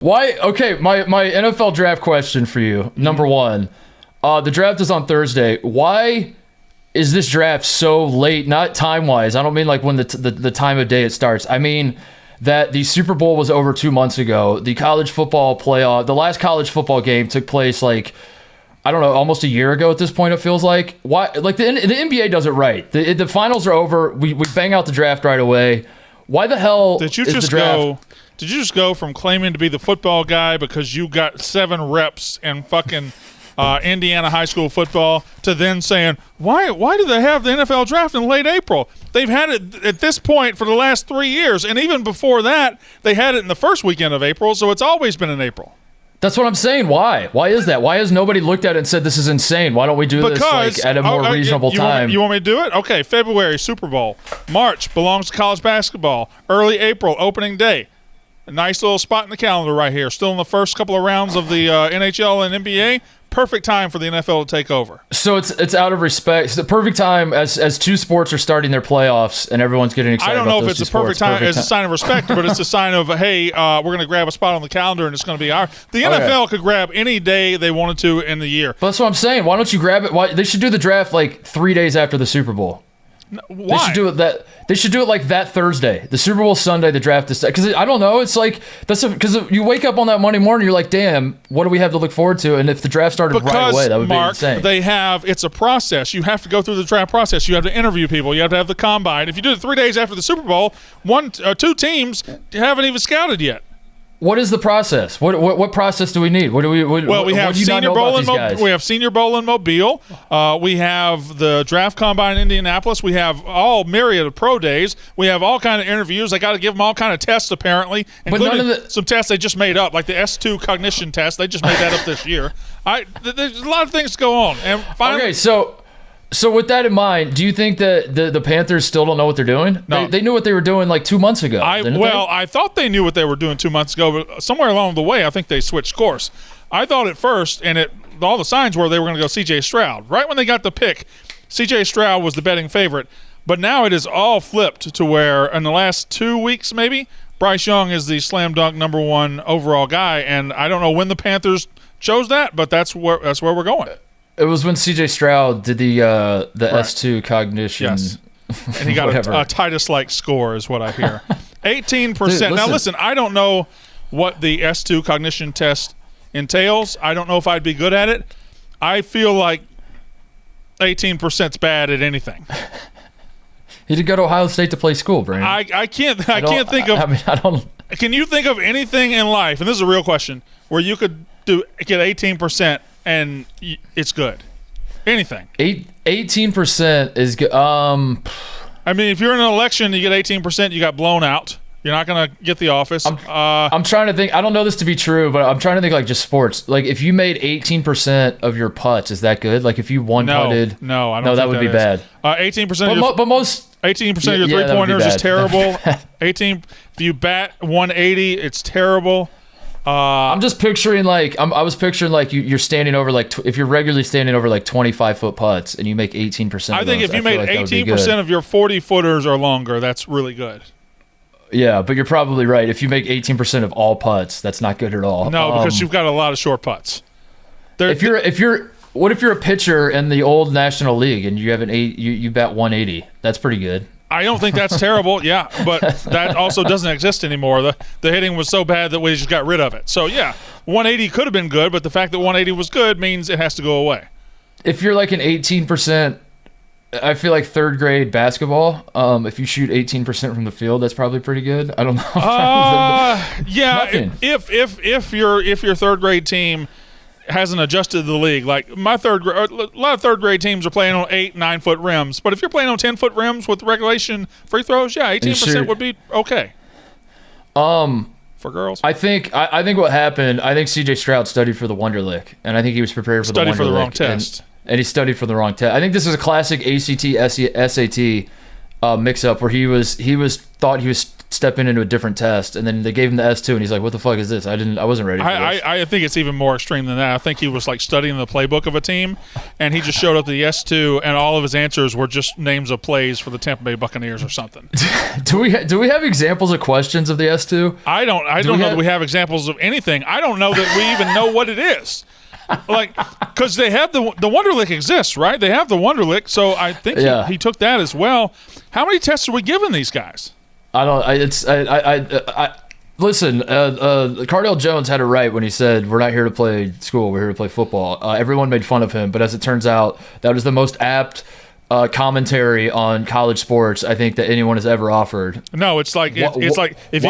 Why? Okay, my NFL draft question for you. Number one, the draft is on Thursday. Why is this draft so late? Not time-wise. I don't mean like when the time of day it starts. I mean that the Super Bowl was over 2 months ago. The college football playoff, the last college football game took place like, I don't know, almost a year ago at this point, it feels like. Why? Like the NBA does it right. The finals are over. We bang out the draft right away. Why the hell Did you is just the draft? Did you just go from claiming to be the football guy because you got 7 reps in fucking Indiana high school football to then saying, why do they have the NFL draft in late April? They've had it at this point for the last 3 years, and even before that, they had it in the first weekend of April, so it's always been in April. That's what I'm saying. Why? Why is that? Why has nobody looked at it and said this is insane? Why don't we do this like, at a more reasonable time? You want me to do it? Okay, February, Super Bowl. March belongs to college basketball. Early April, opening day. A nice little spot in the calendar right here. Still in the first couple of rounds of the NHL and NBA. Perfect time for the NFL to take over. So it's out of respect. It's the perfect time as two sports are starting their playoffs and everyone's getting excited. I don't know if it's a perfect time as a sign of respect, but it's a sign of, hey, we're going to grab a spot on the calendar and it's going to be our. The NFL could grab any day they wanted to in the year. But that's what I'm saying. Why don't you grab it? Why they should do the draft like 3 days after the Super Bowl. Why? They should do it like that Thursday. The Super Bowl Sunday, the draft is because I don't know. It's like because you wake up on that Monday morning, you're like, damn, what do we have to look forward to? And if the draft started right away, that would be insane. It's a process. You have to go through the draft process. You have to interview people. You have to have the combine. If you do it 3 days after the Super Bowl, two teams haven't even scouted yet. What is the process? What process do we need? We have Senior Bowl in Mobile. We have the draft combine in Indianapolis. We have all myriad of pro days. We have all kind of interviews. They got to give them all kind of tests apparently, including some tests they just made up, like the S2 cognition test. They just made that up this year. There's a lot of things to go on. And finally, okay, so with that in mind, do you think that the Panthers still don't know what they're doing? No. They knew what they were doing like 2 months ago. I thought they knew what they were doing 2 months ago, but somewhere along the way, I think they switched course. I thought at first, and all the signs were they were going to go C.J. Stroud. Right when they got the pick, C.J. Stroud was the betting favorite. But now it is all flipped to where in the last 2 weeks maybe, Bryce Young is the slam dunk number 1 overall guy. And I don't know when the Panthers chose that, but that's where we're going. It was when C.J. Stroud did the S2 cognition. Yes. And he got a Titus-like score is what I hear. 18%. Now, listen, I don't know what the S2 cognition test entails. I don't know if I'd be good at it. I feel like 18%'s bad at anything. He did go to Ohio State to play school, Brandon. I can't think of. I don't. Can you think of anything in life, and this is a real question, where you could get 18% and it's good? Anything. 18% is good. I mean, if you're in an election, you get 18%, you got blown out. You're not going to get the office. I'm trying to think. I don't know this to be true, but I'm trying to think like just sports. Like if you made 18% of your putts, is that good? Like if you one-putted? No, I don't. No, think that would be bad. 18%. But most 18% of your three-pointers is terrible. 18. If you bat 180, it's terrible. I'm just picturing like I was picturing like you're standing over like if you're regularly standing over like 25-foot putts and you make 18%. I think if you made 18% of your 40-footers or longer, that's really good. Yeah, but you're probably right. If you make 18% of all putts, that's not good at all. No, because you've got a lot of short putts. What if you're a pitcher in the old National League and you have you bat 180? That's pretty good. I don't think that's terrible. Yeah, but that also doesn't exist anymore. The hitting was so bad that we just got rid of it. So yeah, 180 could have been good, but the fact that 180 was good means it has to go away. If you're like an 18%. I feel like third grade basketball. If you shoot 18% from the field, that's probably pretty good. I don't know. Yeah. If your third grade team hasn't adjusted the league, like a lot of third grade teams are playing on 8-9 foot rims. But if you're playing on 10-foot rims with regulation free throws, yeah, 18% would be okay. For girls, I think what happened. I think C.J. Stroud studied for the Wonderlic, and I think he was prepared for the Wonderlic. Studied for the wrong test. And he studied for the wrong test. I think this is a classic ACT SAT mix-up where he thought he was stepping into a different test, and then they gave him the S2, and he's like, "What the fuck is this? I wasn't ready for this." I think it's even more extreme than that. I think he was like studying the playbook of a team, and he just showed up to the S2, and all of his answers were just names of plays for the Tampa Bay Buccaneers or something. Do we have examples of questions of the S2? I don't know that we have examples of anything. I don't know that we even know what it is. Like, because they have the Wonderlic exists, right? They have the Wonderlic, so I think he took that as well. How many tests are we giving these guys? Listen, Cardale Jones had it right when he said, "We're not here to play school, we're here to play football." Everyone made fun of him, but as it turns out, that was the most apt commentary on college sports I think that anyone has ever offered. No, it's like if you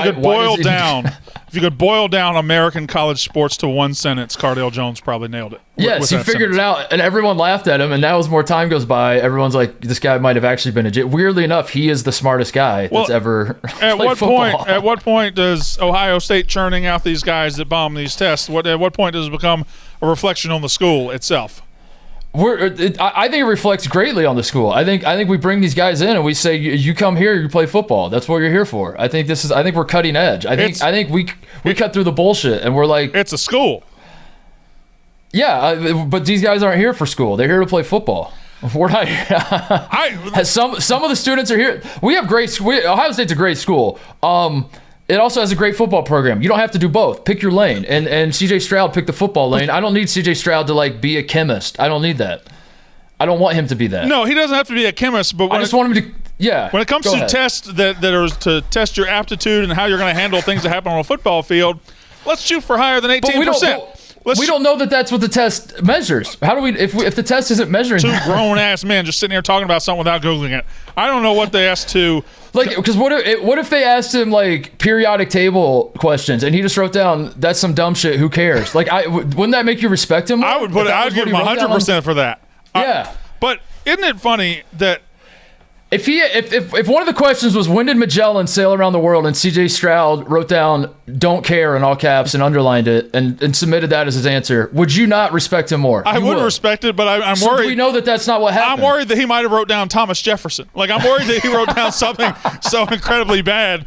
could boil down American college sports to one sentence, Cardale Jones probably nailed it. Yes, he figured it out, and everyone laughed at him. And now, as more time goes by, everyone's like, "This guy might have actually been a." Weirdly enough, he is the smartest guy that's ever played football. At what point does Ohio State churning out these guys that bomb these tests? At what point does it become a reflection on the school itself? I think it reflects greatly on the school. I think we bring these guys in and we say, you come here, you play football. That's what you're here for. I think we're cutting edge. I think we cut through the bullshit and we're like, it's a school. Yeah, but these guys aren't here for school. They're here to play football. We're not. Some of the students are here. We have Ohio State's a great school. It also has a great football program. You don't have to do both. Pick your lane. And CJ Stroud picked the football lane. I don't need CJ Stroud to be a chemist. I don't need that. I don't want him to be that. No, he doesn't have to be a chemist. But I just want him to. Yeah. When it comes to tests that are to test your aptitude and how you're going to handle things that happen on a football field, let's shoot for higher than 18%. We don't know that that's what the test measures. How do we if the test isn't measuring? Two grown-ass men just sitting here talking about something without Googling it. I don't know what they asked to. Because what if they asked him periodic table questions and he just wrote down, "That's some dumb shit, who cares?" Wouldn't that make you respect him more? I'd give him 100% for that. Yeah. But isn't it funny that if one of the questions was, when did Magellan sail around the world, and CJ Stroud wrote down "don't care" in all caps and underlined it and submitted that as his answer, would you not respect him more? I would respect it, but I'm worried. We know that that's not what happened. I'm worried that he might have wrote down Thomas Jefferson. I'm worried that he wrote down something so incredibly bad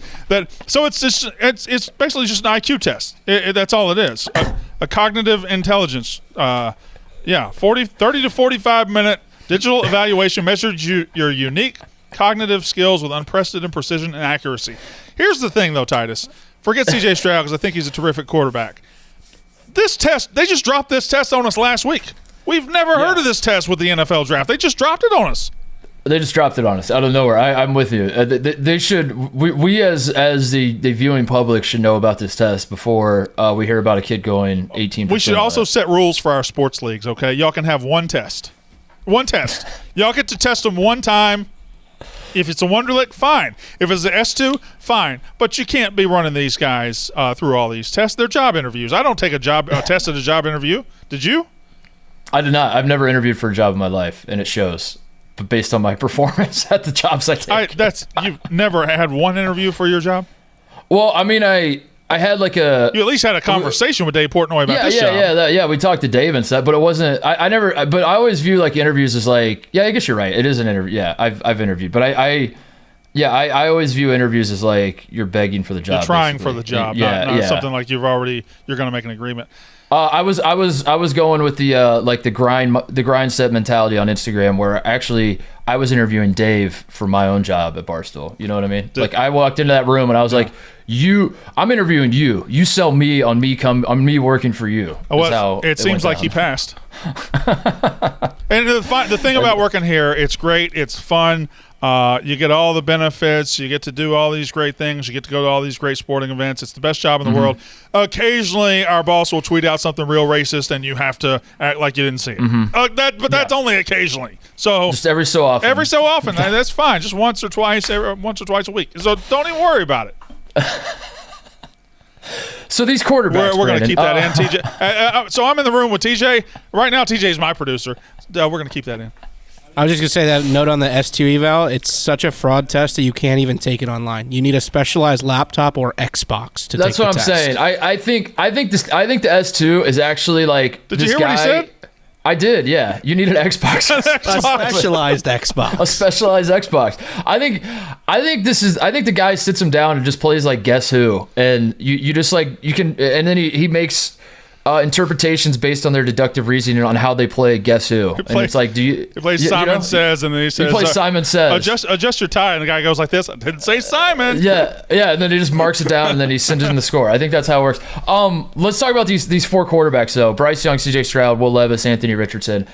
so it's basically just an IQ test. That's all it is. A cognitive intelligence. 30 to 45 minute digital evaluation measures your unique cognitive skills with unprecedented precision and accuracy. Here's the thing, though, Titus. Forget C.J. Stroud, because I think he's a terrific quarterback. This test, they just dropped this test on us last week. We've never heard of this test with the NFL draft. They just dropped it on us. They just dropped it on us out of nowhere. I'm with you. They should. We as the viewing public should know about this test before we hear about a kid going 18%. We should also set rules for our sports leagues, okay? Y'all can have one test. One test. Y'all get to test them one time. If it's a Wonderlic, fine. If it's an S2, fine. But you can't be running these guys through all these tests. They're job interviews. I don't take a test at a job interview. Did you? I did not. I've never interviewed for a job in my life, and it shows. But based on my performance at the jobs I take. You've never had one interview for your job? Well, I mean, I had you at least had a conversation with Dave Portnoy about this job. Yeah, we talked to Dave and stuff, but it wasn't. I never. But I always view interviews as I guess you're right. It is an interview. Yeah, I've interviewed, but I always view interviews as you're begging for the job. You're trying for the job. Not something like you're going to make an agreement. I was going with the grind set mentality on Instagram, where actually I was interviewing Dave for my own job at Barstool. You know what I mean? I walked into that room and I was like, I'm interviewing you. You sell me on me working for you. It seems like he passed. And the thing about working here, it's great. It's fun. You get all the benefits. You get to do all these great things. You get to go to all these great sporting events. It's the best job in the world. Occasionally, our boss will tweet out something real racist, and you have to act like you didn't see it. That's only occasionally. So just every so often. Every so often, that's fine. Just once or twice a week. So don't even worry about it. So these quarterbacks, we're going to keep that in, TJ. So I'm in the room with TJ right now. TJ is my producer. We're going to keep that in. I was just going to say that note on the S2 eval, it's such a fraud test that you can't even take it online. You need a specialized laptop or Xbox to take the test. That's what I'm saying. I think the S2 is actually Did you hear what he said? I did, yeah. You need an Xbox. A specialized Xbox. A specialized Xbox. I think the guy sits him down and just plays like Guess Who, and you just like you can, and then he makes interpretations based on their deductive reasoning on how they play Guess Who. And it's like, he plays Simon Says, and then he says, he plays Simon Says. Adjust your tie, and the guy goes like this. I didn't say Simon. Yeah, and then he just marks it down, and then he sends in the score. I think that's how it works. Let's talk about these four quarterbacks though: Bryce Young, C.J. Stroud, Will Levis, Anthony Richardson.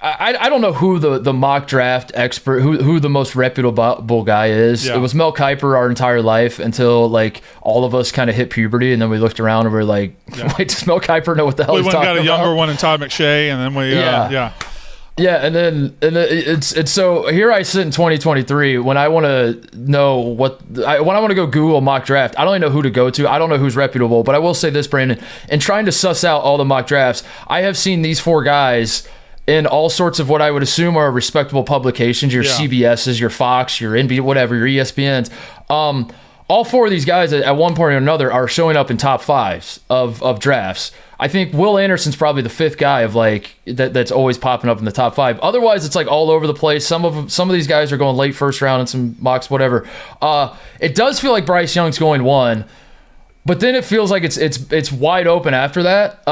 I don't know who the mock draft expert, who the most reputable guy is. Yeah. It was Mel Kiper our entire life until like all of us kind of hit puberty, and then we looked around and we were like, wait, does Mel Kiper know what the hell he's talking about? We went and got a younger one in Todd McShay, and then we Yeah, and then it's so here I sit in 2023 when I want to know when I want to go Google mock draft. I don't even know who to go to. I don't know who's reputable, but I will say this, Brandon, in trying to suss out all the mock drafts, I have seen these four guys in all sorts of what I would assume are respectable publications, your CBS's, your Fox, your NBA, whatever, your ESPN's. All four of these guys at one point or another are showing up in top fives of drafts. I think Will Anderson's probably the fifth guy of like that's always popping up in the top five. Otherwise, it's like all over the place. Some of these guys are going late first round in some mocks, whatever. It does feel like Bryce Young's going one, but then it feels like it's wide open after that.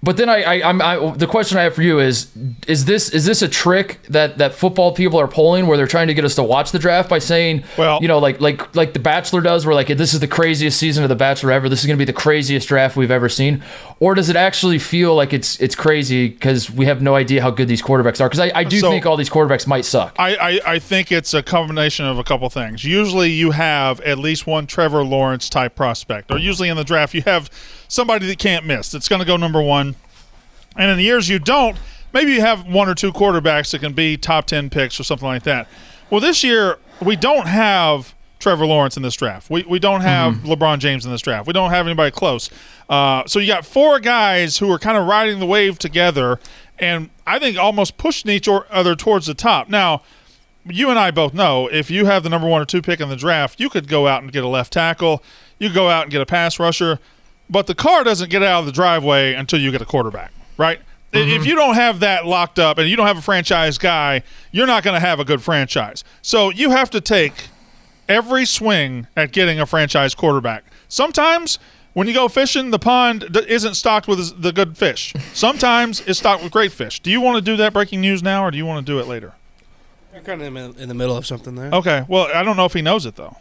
But then the question I have for you is this a trick that football people are pulling where they're trying to get us to watch the draft by saying, well, you know, like The Bachelor does, where like this is the craziest season of The Bachelor ever. This is going to be the craziest draft we've ever seen. Or does it actually feel like it's crazy because we have no idea how good these quarterbacks are? Because I do think all these quarterbacks might suck. I think it's a combination of a couple things. Usually you have at least one Trevor Lawrence type prospect, or usually in the draft you have somebody that can't miss. It's going to go number one. And in the years you don't, maybe you have one or two quarterbacks that can be top 10 picks or something like that. Well, this year we don't have Trevor Lawrence in this draft. We don't have LeBron James in this draft. We don't have anybody close. So you got four guys who are kind of riding the wave together, and I think almost pushing each other towards the top. Now, you and I both know if you have the number one or two pick in the draft, you could go out and get a left tackle. You could go out and get a pass rusher. But the car doesn't get out of the driveway until you get a quarterback. Right? If you don't have that locked up and you don't have a franchise guy, you're not going to have a good franchise. So you have to take every swing at getting a franchise quarterback. Sometimes when you go fishing, the pond isn't stocked with the good fish. Sometimes it's stocked with great fish. Do you want to do that breaking news now, or do you want to do it later? You're kind of in the middle of something there. Okay. Well, I don't know if he knows it, though.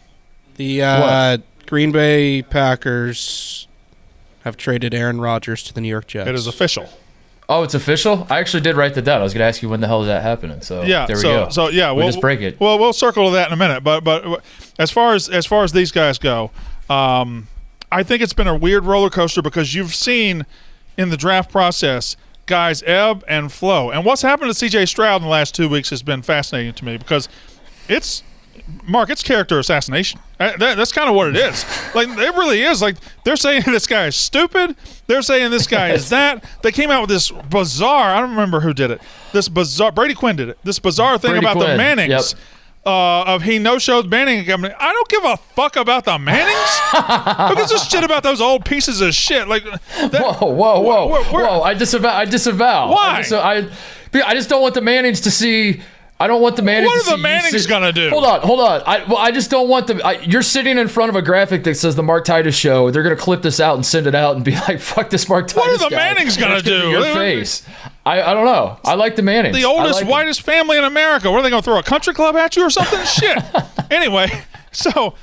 The Green Bay Packers have traded Aaron Rodgers to the New York Jets. It is official. Oh, it's official? I actually did write that down. I was going to ask you when the hell is that happening. So yeah, there we go. So yeah, we'll just break it. Well, we'll circle to that in a minute. But as far as these guys go, I think it's been a weird roller coaster because you've seen in the draft process guys ebb and flow. And what's happened to C.J. Stroud in the last 2 weeks has been fascinating to me because it's character assassination. That's kind of what it is. Like, it really is. Like, they're saying this guy is stupid. They're saying this guy is that. They came out with this bizarre, I don't remember who did it, this bizarre, Brady Quinn did it, this bizarre thing about the Mannings. Of he no-showed Manning. I mean, I don't give a fuck about the Mannings. Who gives a shit about those old pieces of shit? Like, whoa! I disavow. Why? I just don't want the Mannings to see. I don't want the Mannings. What are the Mannings gonna do? Hold on. I just don't want them. You're sitting in front of a graphic that says the Mark Titus Show. They're gonna clip this out and send it out and be like, "Fuck this Mark Titus." What are the Mannings gonna do? Your face. I don't know. I like the Mannings. The oldest, whitest family in America. What are they gonna throw a country club at you or something? Shit. Anyway, so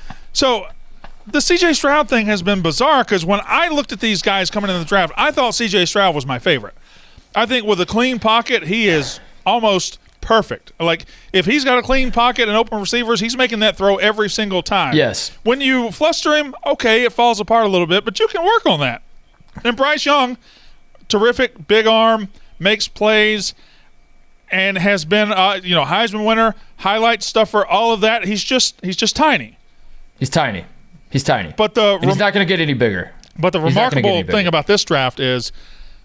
the C.J. Stroud thing has been bizarre because when I looked at these guys coming in the draft, I thought C.J. Stroud was my favorite. I think with a clean pocket, he is almost perfect. Like, if he's got a clean pocket and open receivers, he's making that throw every single time. Yes. When you fluster him, okay, it falls apart a little bit, but you can work on that. And Bryce Young, terrific, big arm, makes plays, and has been, Heisman winner, highlight stuffer, all of that. He's just tiny. He's tiny. He's tiny. But he's not going to get any bigger. But the remarkable thing about this draft is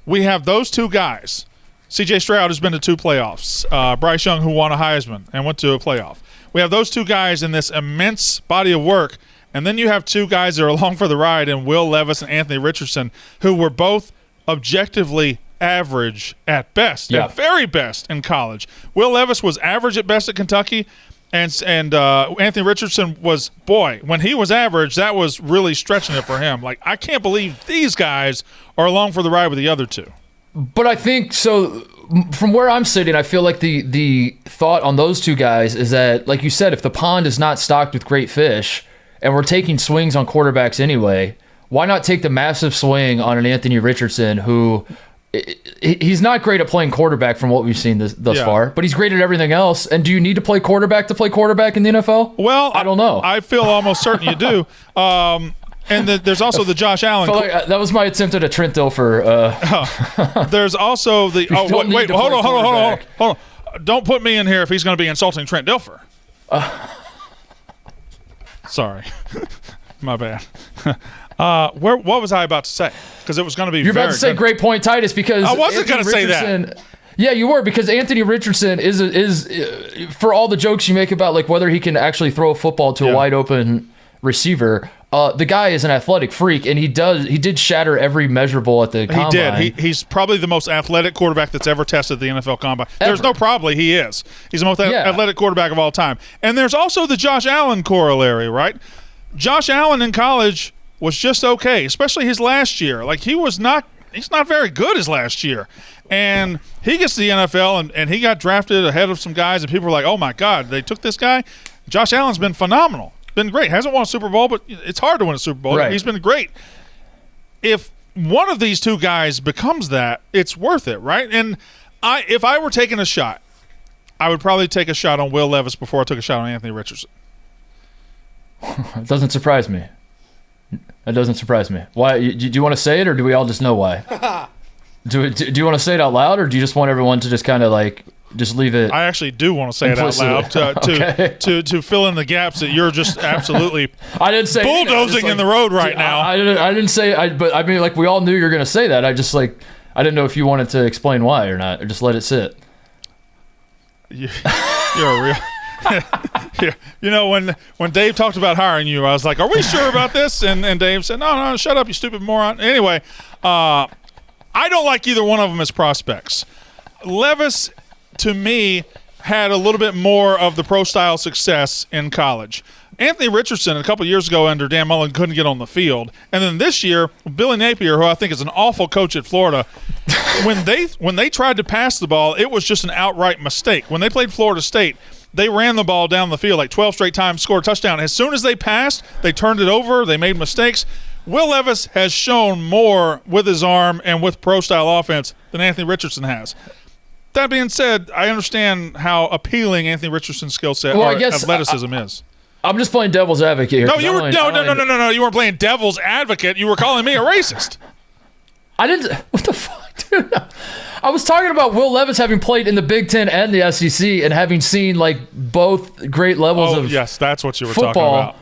we have those two guys. C.J. Stroud has been to 2 playoffs. Bryce Young, who won a Heisman and went to a playoff. We have those two guys in this immense body of work, and then you have two guys that are along for the ride in Will Levis and Anthony Richardson, who were both objectively average at best, Yeah. at very best in college. Will Levis was average at best at Kentucky, and Anthony Richardson was, boy, when he was average, that was really stretching it for him. Like, I can't believe these guys are along for the ride with the other two. But I think so. From where I'm sitting, I feel like the thought on those two guys is that, like you said, if the pond is not stocked with great fish, and we're taking swings on quarterbacks anyway, why not take the massive swing on an Anthony Richardson who? He's not great at playing quarterback from what we've seen thus far, but he's great at everything else. And do you need to play quarterback in the NFL? Well, I don't know. I feel almost certain you do. And there's also the Josh Allen. That was my attempt at a Trent Dilfer. There's also the. Wait, hold on. Don't put me in here if he's going to be insulting Trent Dilfer. Sorry, my bad. What was I about to say? Because it was going to be. You're about to say great point, Titus. Because I wasn't going to say that. Yeah, you were, because Anthony Richardson is for all the jokes you make about like whether he can actually throw a football to a wide open receiver. The guy is an athletic freak, and he did shatter every measurable at the combine. He did. He's probably the most athletic quarterback that's ever tested the NFL combine. There's no probably, he is. He's the most athletic quarterback of all time. And there's also the Josh Allen corollary, right? Josh Allen in college was just okay, especially his last year. Like, he's not very good his last year. And he gets to the NFL, and he got drafted ahead of some guys, and people were like, oh, my God, they took this guy? Josh Allen's been phenomenal. Been great. Hasn't won a Super Bowl, but it's hard to win a Super Bowl. Right. He's been great. If one of these two guys becomes that, it's worth it, right? And if I were taking a shot, I would probably take a shot on Will Levis before I took a shot on Anthony Richardson. It doesn't surprise me. That doesn't surprise me. Why? Do you want to say it, or do we all just know why? Do you want to say it out loud, or do you just want everyone to just kind of like just leave it? I actually do want to say it out loud to fill in the gaps that you're just absolutely I didn't say bulldozing in the road right now. I didn't say. But I mean, like, we all knew you were going to say that. I didn't know if you wanted to explain why or not, or just let it sit. You're a real. Yeah. You know, when Dave talked about hiring you, I was like, are we sure about this? And Dave said, no, shut up, you stupid moron. Anyway, I don't like either one of them as prospects. Levis, to me, had a little bit more of the pro-style success in college. Anthony Richardson, a couple of years ago under Dan Mullen, couldn't get on the field. And then this year, Billy Napier, who I think is an awful coach at Florida, when they tried to pass the ball, it was just an outright mistake. When they played Florida State, they ran the ball down the field like 12 straight times, scored a touchdown. As soon as they passed, they turned it over, they made mistakes. Will Levis has shown more with his arm and with pro-style offense than Anthony Richardson has. That being said, I understand how appealing Anthony Richardson's skill set or athleticism is. I'm just playing devil's advocate here. No, you were no. You weren't playing devil's advocate. You were calling me a racist. I didn't. What the fuck, dude? I was talking about Will Levis having played in the Big Ten and the SEC and having seen like both great levels of yes, that's what you were football, talking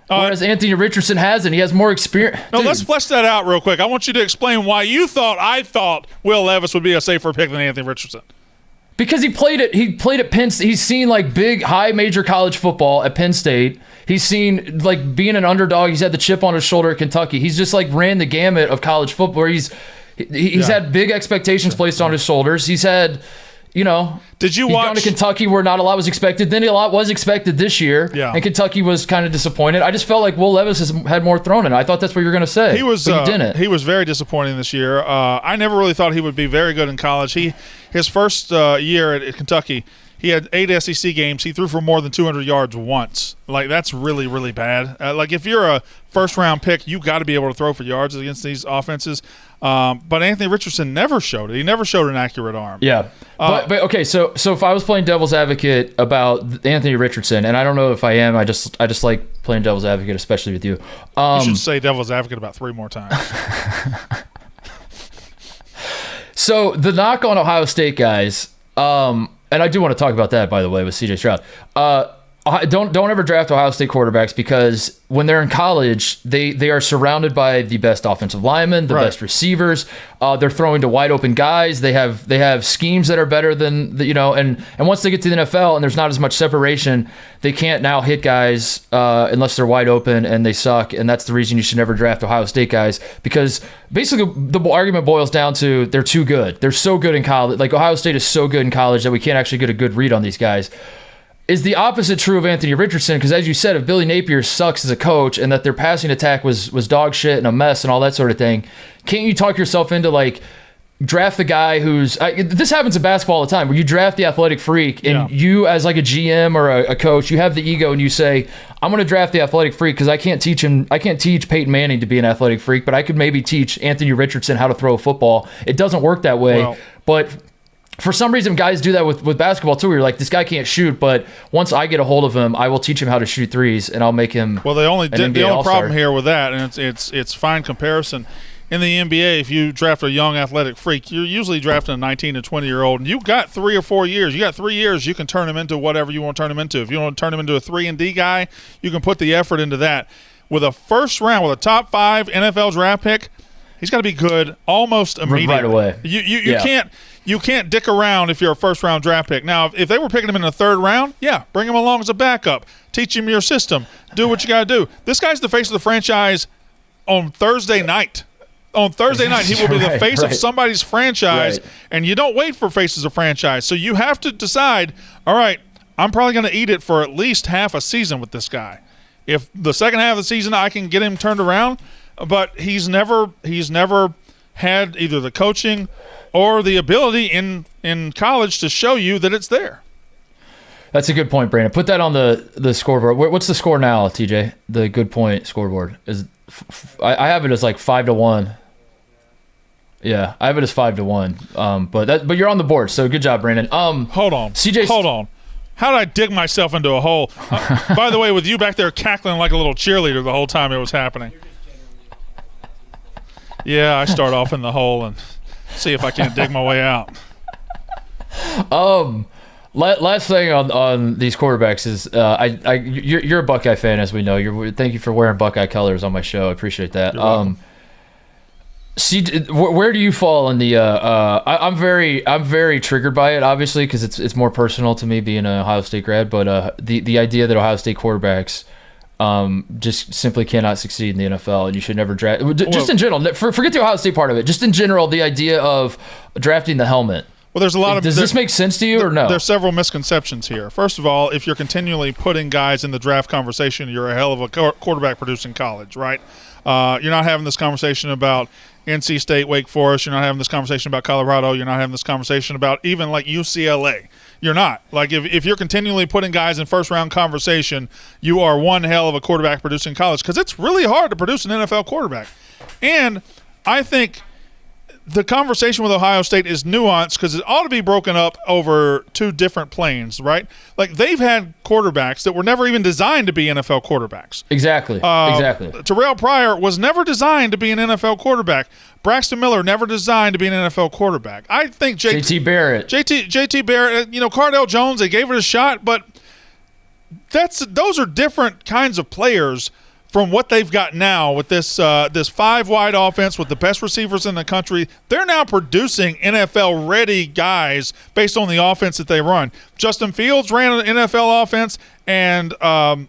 about. Whereas Anthony Richardson hasn't. He has more experience. No, let's flesh that out real quick. I want you to explain why I thought Will Levis would be a safer pick than Anthony Richardson. Because he played at Penn State. He's seen like big, high major college football at Penn State. He's seen like being an underdog. He's had the chip on his shoulder at Kentucky. He's just like ran the gamut of college football. Where he's had big expectations placed on his shoulders. He's had, Did you he's watch? gone to Kentucky where not a lot was expected. Then a lot was expected this year. Yeah. And Kentucky was kind of disappointed. I just felt like Will Levis has had more thrown in. I thought that's what you were going to say. He was. But you didn't. He was very disappointing this year. I never really thought he would be very good in college. His first year at Kentucky, he had 8 SEC games. He threw for more than 200 yards once. Like, that's really, really bad. Like, if you're a first-round pick, you got to be able to throw for yards against these offenses. But Anthony Richardson never showed it. He never showed an accurate arm. Yeah. But okay, so if I was playing devil's advocate about Anthony Richardson, and I don't know if I am, I just like playing devil's advocate, especially with you. You should say devil's advocate about 3 more times. So the knock on Ohio State guys, and I do want to talk about that, by the way, with CJ Stroud. Don't ever draft Ohio State quarterbacks, because when they're in college, they are surrounded by the best offensive linemen, the best receivers. They're throwing to wide open guys. They have schemes that are better than and once they get to the NFL and there's not as much separation, they can't now hit guys unless they're wide open and they suck. And that's the reason you should never draft Ohio State guys, because basically the argument boils down to they're too good. They're so good in college. Like, Ohio State is so good in college that we can't actually get a good read on these guys. Is the opposite true of Anthony Richardson? Because as you said, if Billy Napier sucks as a coach and that their passing attack was dog shit and a mess and all that sort of thing, can't you talk yourself into draft the guy who's this happens in basketball all the time, where you draft the athletic freak and you as like a GM or a coach, you have the ego and you say, I'm going to draft the athletic freak because I can't teach Peyton Manning to be an athletic freak, but I could maybe teach Anthony Richardson how to throw a football. It doesn't work that way. But for some reason, guys do that with basketball too. Where you're like, this guy can't shoot, but once I get a hold of him, I will teach him how to shoot threes, and I'll make him. Well, the only problem here with that, and it's fine comparison. In the NBA, if you draft a young athletic freak, you're usually drafting a 19 to 20-year-old, and you've got 3 or 4 years. You got 3 years. You can turn him into whatever you want to turn him into. If you want to turn him into a 3-and-D guy, you can put the effort into that. With a first round, with a top 5 NFL draft pick, he's got to be good almost immediately. Right away. You can't dick around if you're a first-round draft pick. Now, if they were picking him in the 3rd round, bring him along as a backup. Teach him your system. Do what you got to do. This guy's the face of the franchise on Thursday night. On Thursday night, he will be the face of somebody's franchise, and you don't wait for faces of franchise. So you have to decide, all right, I'm probably going to eat it for at least half a season with this guy. If the second half of the season I can get him turned around, but he's never had either the coaching or the ability in college to show you that it's there. That's a good point, Brandon. Put that on the scoreboard. What's the score now, TJ? The good point scoreboard is. I have it as like 5-1. Yeah, I have it as 5-1. But you're on the board, so good job, Brandon. Hold on, CJ. Hold on. How did I dig myself into a hole? By the way, with you back there cackling like a little cheerleader the whole time it was happening. Yeah, I start off in the hole and see if I can't dig my way out. Last thing on these quarterbacks is you're a Buckeye fan, as we know. Thank you for wearing Buckeye colors on my show. I appreciate that. Where do you fall in the? I'm very triggered by it, obviously, because it's more personal to me being an Ohio State grad. But the idea that Ohio State quarterbacks just simply cannot succeed in the NFL, and you should never draft. Just in general, forget the Ohio State part of it. Just in general, the idea of drafting the helmet. Well, there's a lot of. Does this make sense to you or no? There's several misconceptions here. First of all, if you're continually putting guys in the draft conversation, you're a hell of a quarterback producing college, right? You're not having this conversation about NC State, Wake Forest. You're not having this conversation about Colorado. You're not having this conversation about even like UCLA. You're not. Like if you're continually putting guys in first-round conversation, you are one hell of a quarterback producing college, because it's really hard to produce an NFL quarterback. And I think the conversation with Ohio State is nuanced because it ought to be broken up over 2 different planes, right? Like, they've had quarterbacks that were never even designed to be NFL quarterbacks. Exactly. Terrell Pryor was never designed to be an NFL quarterback. Braxton Miller never designed to be an NFL quarterback. I think JT Barrett. JT Barrett, Cardell Jones, they gave it a shot, but those are different kinds of players from what they've got now with this 5-wide offense with the best receivers in the country. They're now producing NFL-ready guys based on the offense that they run. Justin Fields ran an NFL offense, and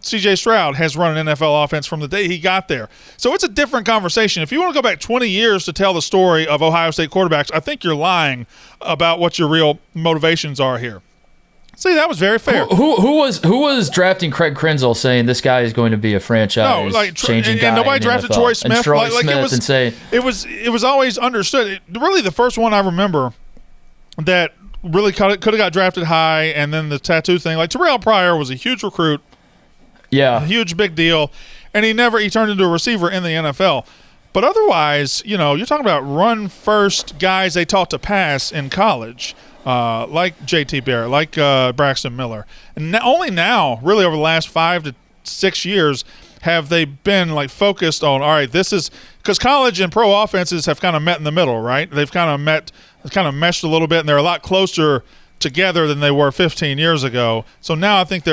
C.J. Stroud has run an NFL offense from the day he got there. So it's a different conversation. If you want to go back 20 years to tell the story of Ohio State quarterbacks, I think you're lying about what your real motivations are here. See, that was very fair. Who was drafting Craig Krenzel saying this guy is going to be a franchise changing guy? And nobody drafted NFL. Troy Smith. And Troy Smith it was always understood. Really, the first one I remember that really could have got drafted high, and then the tattoo thing. Like, Terrell Pryor was a huge recruit. Yeah, a huge big deal, and he turned into a receiver in the NFL. But otherwise, you're talking about run first guys they taught to pass in college. Like J.T. Barrett, like Braxton Miller. And only now, really over the last 5 to 6 years, have they been focused on, all right, this is – because college and pro offenses have kind of met in the middle, right? They've kind of meshed a little bit, and they're a lot closer together than they were 15 years ago. So now I think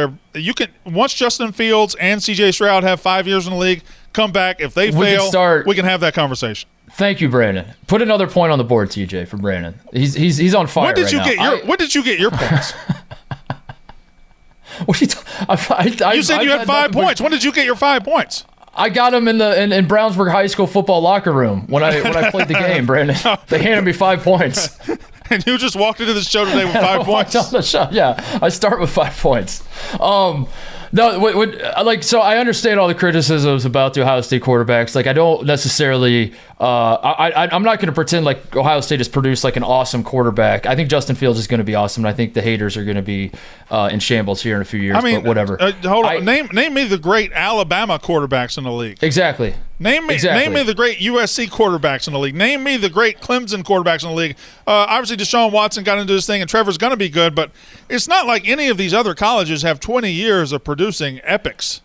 once Justin Fields and CJ Stroud have 5 years in the league, come back. If they fail, we can have that conversation. Thank you, Brandon. Put another point on the board, TJ, for Brandon. He's on fire When did you get your points? What you said you had 5 points. When did you get your 5 points? I got him in Brownsburg High School football locker room when I played the game, Brandon. They handed me 5 points. And you just walked into the show today with 5 points? On the show, yeah. I start with 5 points. So I understand all the criticisms about the Ohio State quarterbacks. Like, I don't necessarily I'm not going to pretend like Ohio State has produced like an awesome quarterback. I think Justin Fields is going to be awesome, and I think the haters are going to be in shambles here in a few years. But whatever. Hold on. Name me the great Alabama quarterbacks in the league. Exactly. Name me the great USC quarterbacks in the league. Name me the great Clemson quarterbacks in the league. Obviously, Deshaun Watson got into this thing, and Trevor's going to be good, but it's not like any of these other colleges have 20 years of producing epics.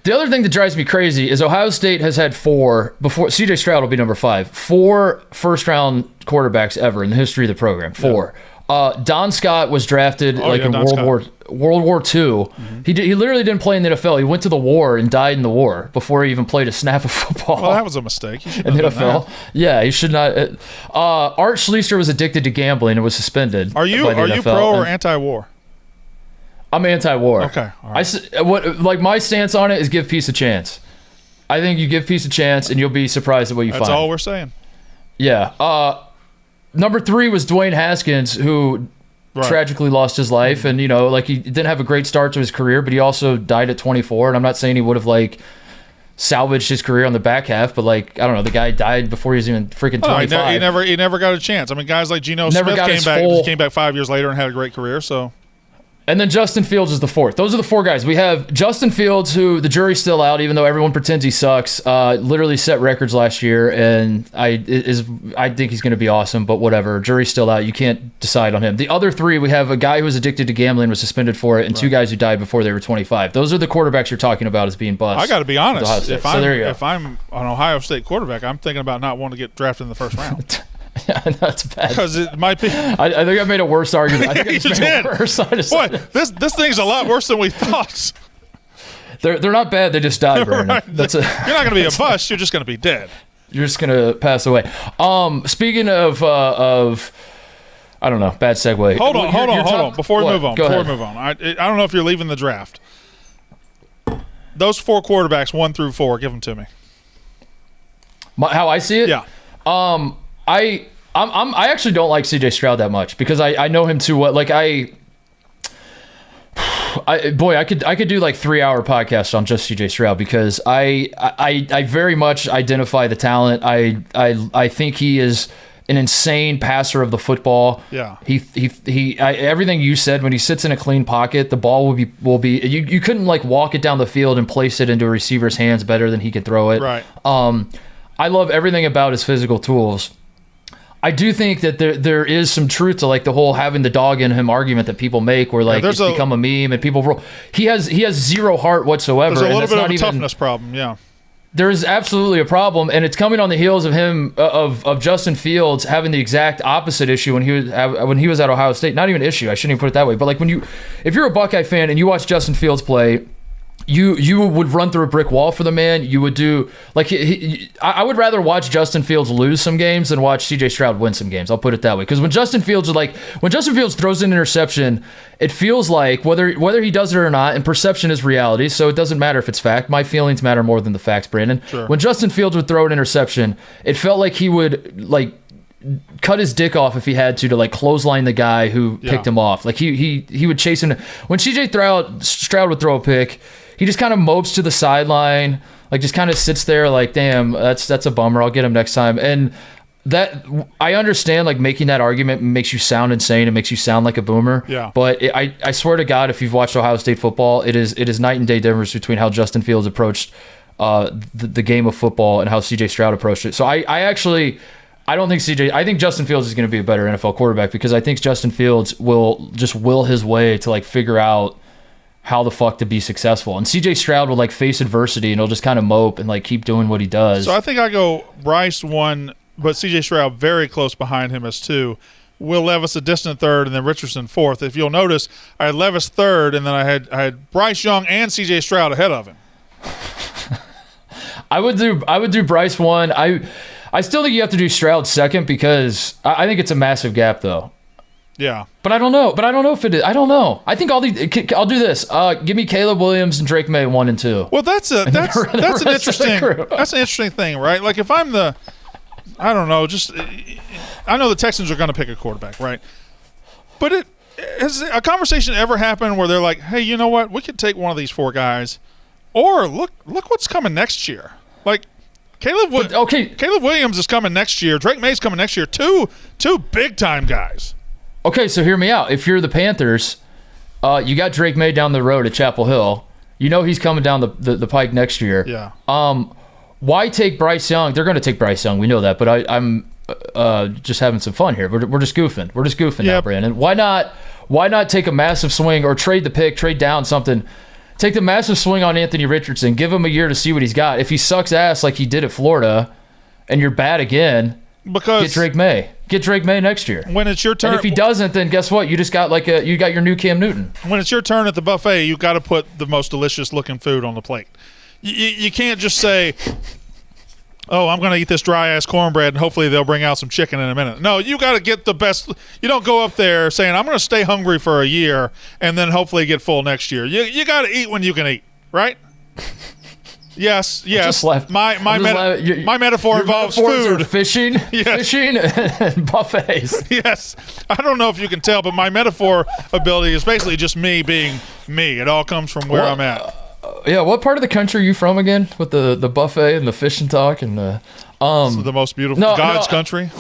The other thing that drives me crazy is Ohio State has had 4 before. CJ Stroud will be number 5. 4 first-round quarterbacks ever in the history of the program. 4. Yeah. Don Scott was drafted in World War II. Mm-hmm. He literally didn't play in the NFL. He went to the war and died in the war before he even played a snap of football. Well, that was a mistake. He should in the NFL. Yeah, he should not. Art Schleicher was addicted to gambling and was suspended. Are you pro or anti-war? I'm anti-war. Okay. All right. My stance on it is give peace a chance. I think you give peace a chance and you'll be surprised at what you find. That's all we're saying. Yeah. Number 3 was Dwayne Haskins, who tragically lost his life, and he didn't have a great start to his career, but he also died at 24. And I'm not saying he would have salvaged his career on the back half, but I don't know, the guy died before he was even freaking 25. He never got a chance. I mean, guys like Geno Smith came back 5 years later and had a great career. So. And then Justin Fields is the 4th. Those are the 4 guys. We have Justin Fields, who the jury's still out, even though everyone pretends he sucks. Literally set records last year, and I think he's going to be awesome, but whatever. Jury's still out. You can't decide on him. The other 3, we have a guy who was addicted to gambling, was suspended for it, and 2 guys who died before they were 25. Those are the quarterbacks you're talking about as being bust. I got to be honest. If I'm an Ohio State quarterback, I'm thinking about not wanting to get drafted in the first round. Yeah, that's bad. Because it might be. I think I made a worse argument. I think I just made it worse. Boy, this thing's a lot worse than we thought. They're not bad. They just died, Brandon. Right. You're not going to be a bust. You're just going to be dead. You're just going to pass away. Speaking of I don't know, bad segue. Hold on. Before we move on. I don't know if you're leaving the draft. Those 4 quarterbacks, 1 through 4, give them to me. How I see it? Yeah. I actually don't like CJ Stroud that much because I know him too well. I could do 3-hour podcasts on just CJ Stroud because I very much identify the talent. I think he is an insane passer of the football. Yeah. Everything you said, when he sits in a clean pocket, the ball will be you couldn't walk it down the field and place it into a receiver's hands better than he could throw it. Right. I love everything about his physical tools. I do think that there is some truth to the whole having the dog in him argument that people make, where it's become a meme and people roll. He has 0 heart whatsoever. There's a little bit of a toughness problem, yeah. There is absolutely a problem, and it's coming on the heels of him of Justin Fields having the exact opposite issue when he was at Ohio State. Not even an issue. I shouldn't even put it that way. But if you're a Buckeye fan and you watch Justin Fields play, you would run through a brick wall for the man. You would do I would rather watch Justin Fields lose some games than watch CJ Stroud win some games. I'll put it that way. Because when Justin Fields throws an interception, it feels like whether he does it or not, and perception is reality, so it doesn't matter if it's fact. My feelings matter more than the facts, Brandon. Sure. When Justin Fields would throw an interception, it felt like he would cut his dick off if he had to clothesline the guy who picked him off. He would chase him. When CJ Stroud would throw a pick, he just kind of mopes to the sideline, just kind of sits there damn, that's a bummer. I'll get him next time. And that I understand, making that argument makes you sound insane. It makes you sound like a boomer. Yeah. But I swear to God, if you've watched Ohio State football, it is night and day difference between how Justin Fields approached the game of football and how CJ Stroud approached it. So I don't think I think Justin Fields is going to be a better NFL quarterback because I think Justin Fields will just will his way to figure out how the fuck to be successful. And CJ Stroud will face adversity and he'll just kind of mope and keep doing what he does. So I think I go Bryce 1, but CJ Stroud very close behind him as 2. Will Levis a distant third, and then Richardson fourth. If you'll notice, I had Levis third, and then I had Bryce Young and C.J. Stroud ahead of him. I would do Bryce one. I still think you have to do Stroud second because I think it's a massive gap though. Yeah, but I don't know. If it is. I don't know. I think I'll do this. Give me Caleb Williams and Drake May 1 and 2. Well, that's an interesting thing, right? Like if I'm I don't know. I know the Texans are going to pick a quarterback, right? But has a conversation ever happened where they're like, hey, you know what? We could take one of these 4 guys, or look what's coming next year. Like Caleb Williams is coming next year. Drake May's coming next year. Two big time guys. Okay, so hear me out. If you're the Panthers, you got Drake May down the road at Chapel Hill. You know he's coming down the pike next year. Yeah. Why take Bryce Young? They're going to take Bryce Young. We know that, but I'm just having some fun here. We're just goofing. We're just goofing now, Brandon. Why not take a massive swing or trade the pick, trade down something? Take the massive swing on Anthony Richardson. Give him a year to see what he's got. If he sucks ass like he did at Florida, and you're bad again, get Drake May. Get Drake May next year. When it's your turn. And if he doesn't, then guess what? You just got you got your new Cam Newton. When it's your turn at the buffet, you got to put the most delicious looking food on the plate. You can't just say, oh, I'm going to eat this dry-ass cornbread, and hopefully they'll bring out some chicken in a minute. No, you got to get the best. You don't go up there saying, I'm going to stay hungry for a year and then hopefully get full next year. You got to eat when you can eat, right? Yes. My metaphor involves food. Fishing, fishing, and buffets. Yes. I don't know if you can tell, but my metaphor ability is basically just me being me. It all comes from where I'm at. Yeah, what part of the country are you from again? With the buffet and the fishing talk and the the most beautiful God's country.